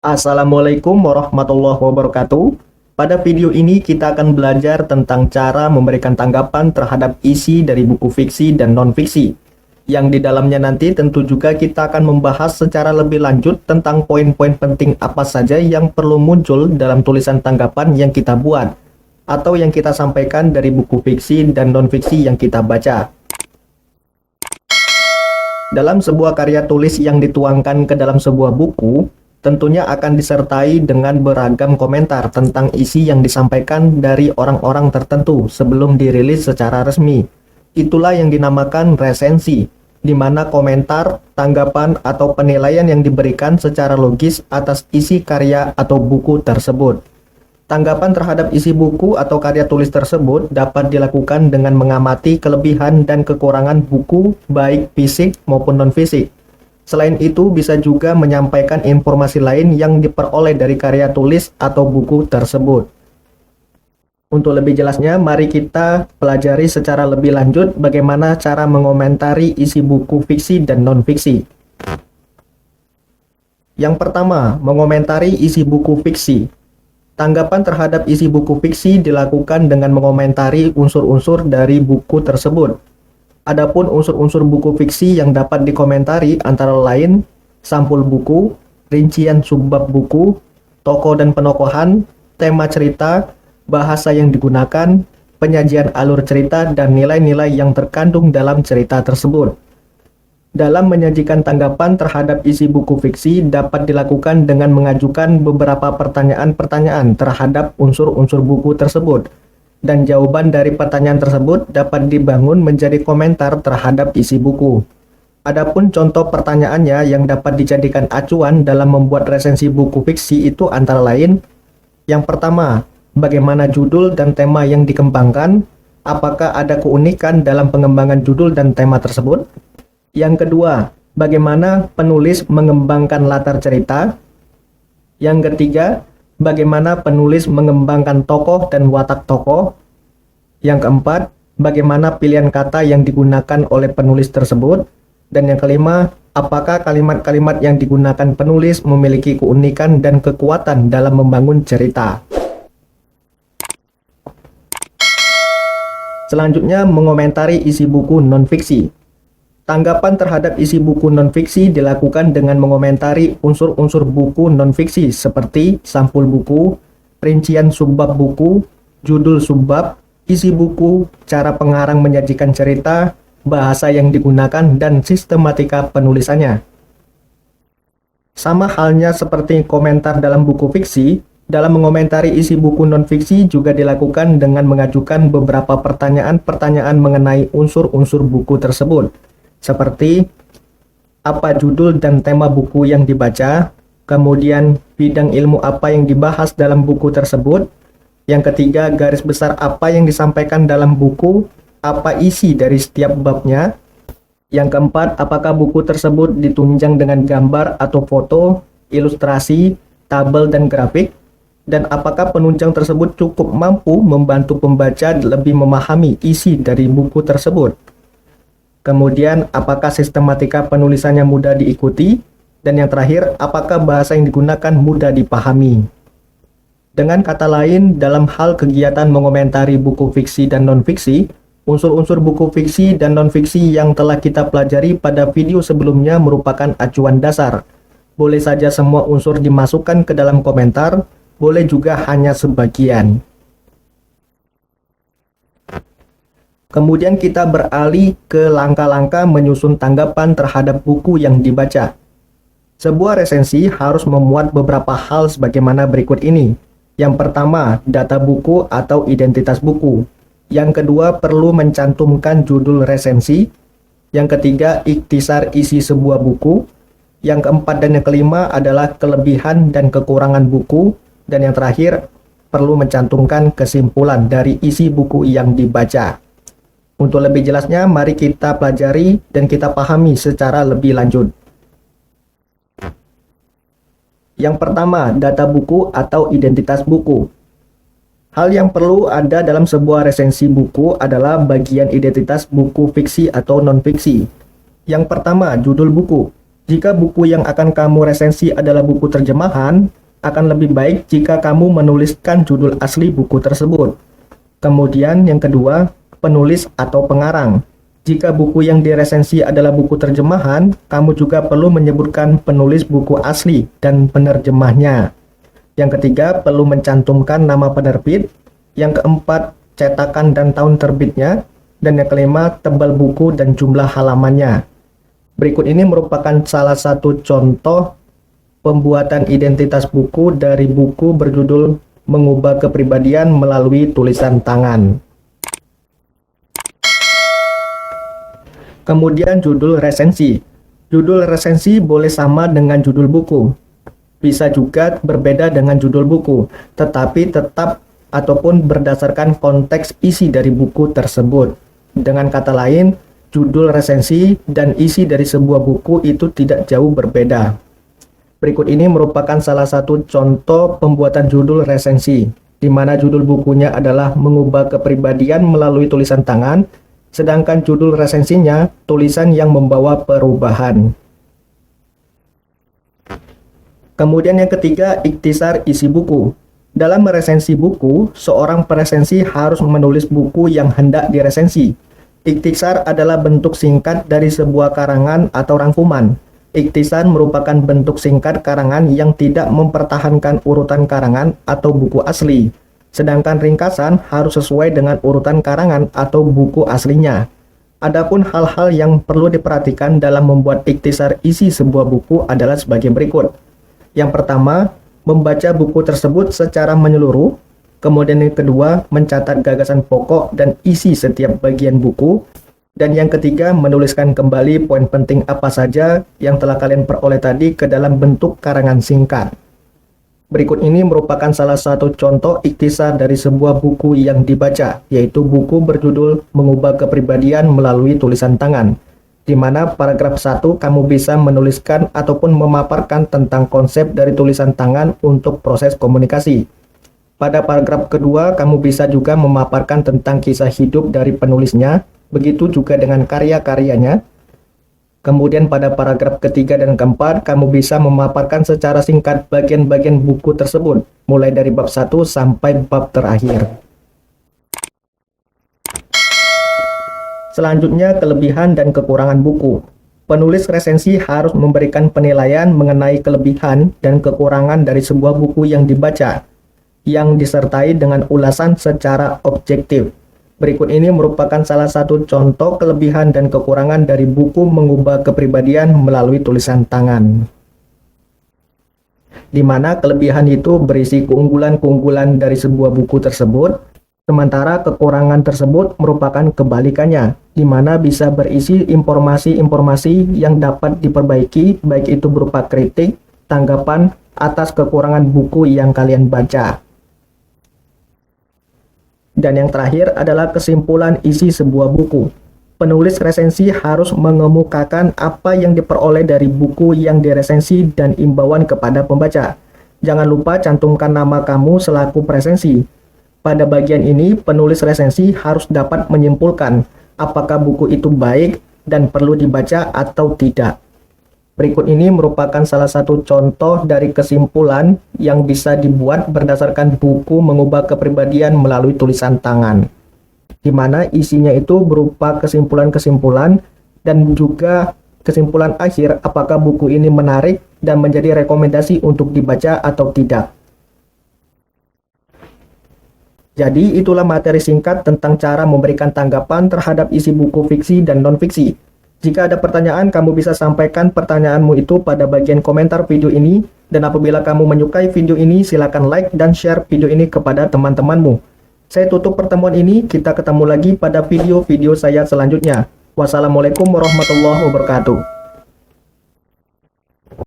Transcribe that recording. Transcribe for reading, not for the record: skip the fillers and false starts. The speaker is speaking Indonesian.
Assalamualaikum warahmatullahi wabarakatuh. Pada video ini kita akan belajar tentang cara memberikan tanggapan terhadap isi dari buku fiksi dan non-fiksi. Yang di dalamnya nanti tentu juga kita akan membahas secara lebih lanjut tentang poin-poin penting apa saja yang perlu muncul dalam tulisan tanggapan yang kita buat atau yang kita sampaikan dari buku fiksi dan non-fiksi yang kita baca. Dalam sebuah karya tulis yang dituangkan ke dalam sebuah buku, tentunya akan disertai dengan beragam komentar tentang isi yang disampaikan dari orang-orang tertentu sebelum dirilis secara resmi. Itulah yang dinamakan resensi, di mana komentar, tanggapan, atau penilaian yang diberikan secara logis atas isi karya atau buku tersebut. Tanggapan terhadap isi buku atau karya tulis tersebut dapat dilakukan dengan mengamati kelebihan dan kekurangan buku, baik fisik maupun non-fisik. Selain itu, bisa juga menyampaikan informasi lain yang diperoleh dari karya tulis atau buku tersebut. Untuk lebih jelasnya, mari kita pelajari secara lebih lanjut bagaimana cara mengomentari isi buku fiksi dan non-fiksi. Yang pertama, mengomentari isi buku fiksi. Tanggapan terhadap isi buku fiksi dilakukan dengan mengomentari unsur-unsur dari buku tersebut. Adapun unsur-unsur buku fiksi yang dapat dikomentari antara lain sampul buku, rincian subbab buku, tokoh dan penokohan, tema cerita, bahasa yang digunakan, penyajian alur cerita, dan nilai-nilai yang terkandung dalam cerita tersebut. Dalam menyajikan tanggapan terhadap isi buku fiksi dapat dilakukan dengan mengajukan beberapa pertanyaan-pertanyaan terhadap unsur-unsur buku tersebut. Dan jawaban dari pertanyaan tersebut dapat dibangun menjadi komentar terhadap isi buku. Adapun contoh pertanyaannya yang dapat dijadikan acuan dalam membuat resensi buku fiksi itu antara lain: yang pertama, bagaimana judul dan tema yang dikembangkan? Apakah ada keunikan dalam pengembangan judul dan tema tersebut? Yang kedua, bagaimana penulis mengembangkan latar cerita? Yang ketiga, bagaimana penulis mengembangkan tokoh dan watak tokoh? Yang keempat, bagaimana pilihan kata yang digunakan oleh penulis tersebut? Dan yang kelima, apakah kalimat-kalimat yang digunakan penulis memiliki keunikan dan kekuatan dalam membangun cerita? Selanjutnya, mengomentari isi buku non-fiksi. Tanggapan terhadap isi buku non-fiksi dilakukan dengan mengomentari unsur-unsur buku non-fiksi seperti sampul buku, rincian subbab buku, judul subbab, isi buku, cara pengarang menyajikan cerita, bahasa yang digunakan, dan sistematika penulisannya. Sama halnya seperti komentar dalam buku fiksi, dalam mengomentari isi buku non-fiksi juga dilakukan dengan mengajukan beberapa pertanyaan-pertanyaan mengenai unsur-unsur buku tersebut. Seperti apa judul dan tema buku yang dibaca, kemudian bidang ilmu apa yang dibahas dalam buku tersebut, yang ketiga garis besar apa yang disampaikan dalam buku, apa isi dari setiap babnya, yang keempat apakah buku tersebut ditunjang dengan gambar atau foto, ilustrasi, tabel dan grafik, dan apakah penunjang tersebut cukup mampu membantu pembaca lebih memahami isi dari buku tersebut. Kemudian, apakah sistematika penulisannya mudah diikuti? Dan yang terakhir, apakah bahasa yang digunakan mudah dipahami? Dengan kata lain, dalam hal kegiatan mengomentari buku fiksi dan non-fiksi, unsur-unsur buku fiksi dan non-fiksi yang telah kita pelajari pada video sebelumnya merupakan acuan dasar. Boleh saja semua unsur dimasukkan ke dalam komentar, boleh juga hanya sebagian. Kemudian kita beralih ke langkah-langkah menyusun tanggapan terhadap buku yang dibaca. Sebuah resensi harus memuat beberapa hal sebagaimana berikut ini. Yang pertama, data buku atau identitas buku. Yang kedua, perlu mencantumkan judul resensi. Yang ketiga, ikhtisar isi sebuah buku. Yang keempat dan yang kelima adalah kelebihan dan kekurangan buku. Dan yang terakhir, perlu mencantumkan kesimpulan dari isi buku yang dibaca. Untuk lebih jelasnya, mari kita pelajari dan kita pahami secara lebih lanjut. Yang pertama, data buku atau identitas buku. Hal yang perlu ada dalam sebuah resensi buku adalah bagian identitas buku fiksi atau non-fiksi. Yang pertama, judul buku. Jika buku yang akan kamu resensi adalah buku terjemahan, akan lebih baik jika kamu menuliskan judul asli buku tersebut. Kemudian yang kedua, penulis atau pengarang. Jika buku yang diresensi adalah buku terjemahan, kamu juga perlu menyebutkan penulis buku asli dan penerjemahnya. Yang ketiga, perlu mencantumkan nama penerbit. Yang keempat, cetakan dan tahun terbitnya. Dan yang kelima, tebal buku dan jumlah halamannya. Berikut ini merupakan salah satu contoh pembuatan identitas buku dari buku berjudul Mengubah Kepribadian Melalui Tulisan Tangan. Kemudian judul resensi. Judul resensi boleh sama dengan judul buku. Bisa juga berbeda dengan judul buku, tetapi tetap ataupun berdasarkan konteks isi dari buku tersebut. Dengan kata lain, judul resensi dan isi dari sebuah buku itu tidak jauh berbeda. Berikut ini merupakan salah satu contoh pembuatan judul resensi, di mana judul bukunya adalah Mengubah Kepribadian Melalui Tulisan Tangan, sedangkan judul resensinya Tulisan yang Membawa Perubahan. Kemudian yang ketiga, ikhtisar isi buku. Dalam meresensi buku, seorang peresensi harus menulis buku yang hendak diresensi. Ikhtisar adalah bentuk singkat dari sebuah karangan atau rangkuman. Ikhtisar merupakan bentuk singkat karangan yang tidak mempertahankan urutan karangan atau buku asli. Sedangkan ringkasan harus sesuai dengan urutan karangan atau buku aslinya. Adapun hal-hal yang perlu diperhatikan dalam membuat ikhtisar isi sebuah buku adalah sebagai berikut. Yang pertama, membaca buku tersebut secara menyeluruh. Kemudian yang kedua, mencatat gagasan pokok dan isi setiap bagian buku. Dan yang ketiga, menuliskan kembali poin penting apa saja yang telah kalian peroleh tadi ke dalam bentuk karangan singkat. Berikut ini merupakan salah satu contoh ikhtisar dari sebuah buku yang dibaca, yaitu buku berjudul Mengubah Kepribadian Melalui Tulisan Tangan, di mana paragraf 1 kamu bisa menuliskan ataupun memaparkan tentang konsep dari tulisan tangan untuk proses komunikasi. Pada paragraf kedua, kamu bisa juga memaparkan tentang kisah hidup dari penulisnya, begitu juga dengan karya-karyanya. Kemudian pada paragraf ketiga dan keempat, kamu bisa memaparkan secara singkat bagian-bagian buku tersebut, mulai dari bab 1 sampai bab terakhir. Selanjutnya, kelebihan dan kekurangan buku. Penulis resensi harus memberikan penilaian mengenai kelebihan dan kekurangan dari sebuah buku yang dibaca, yang disertai dengan ulasan secara objektif. Berikut ini merupakan salah satu contoh kelebihan dan kekurangan dari buku Mengubah Kepribadian Melalui Tulisan Tangan. Di mana kelebihan itu berisi keunggulan-keunggulan dari sebuah buku tersebut, sementara kekurangan tersebut merupakan kebalikannya, di mana bisa berisi informasi-informasi yang dapat diperbaiki, baik itu berupa kritik, tanggapan atas kekurangan buku yang kalian baca. Dan yang terakhir adalah kesimpulan isi sebuah buku. Penulis resensi harus mengemukakan apa yang diperoleh dari buku yang diresensi dan imbauan kepada pembaca. Jangan lupa cantumkan nama kamu selaku presensi. Pada bagian ini, penulis resensi harus dapat menyimpulkan apakah buku itu baik dan perlu dibaca atau tidak. Berikut ini merupakan salah satu contoh dari kesimpulan yang bisa dibuat berdasarkan buku Mengubah Kepribadian Melalui Tulisan Tangan, di mana isinya itu berupa kesimpulan-kesimpulan dan juga kesimpulan akhir apakah buku ini menarik dan menjadi rekomendasi untuk dibaca atau tidak. Jadi itulah materi singkat tentang cara memberikan tanggapan terhadap isi buku fiksi dan non-fiksi. Jika ada pertanyaan, kamu bisa sampaikan pertanyaanmu itu pada bagian komentar video ini. Dan apabila kamu menyukai video ini, silakan like dan share video ini kepada teman-temanmu. Saya tutup pertemuan ini, kita ketemu lagi pada video-video saya selanjutnya. Wassalamualaikum warahmatullahi wabarakatuh.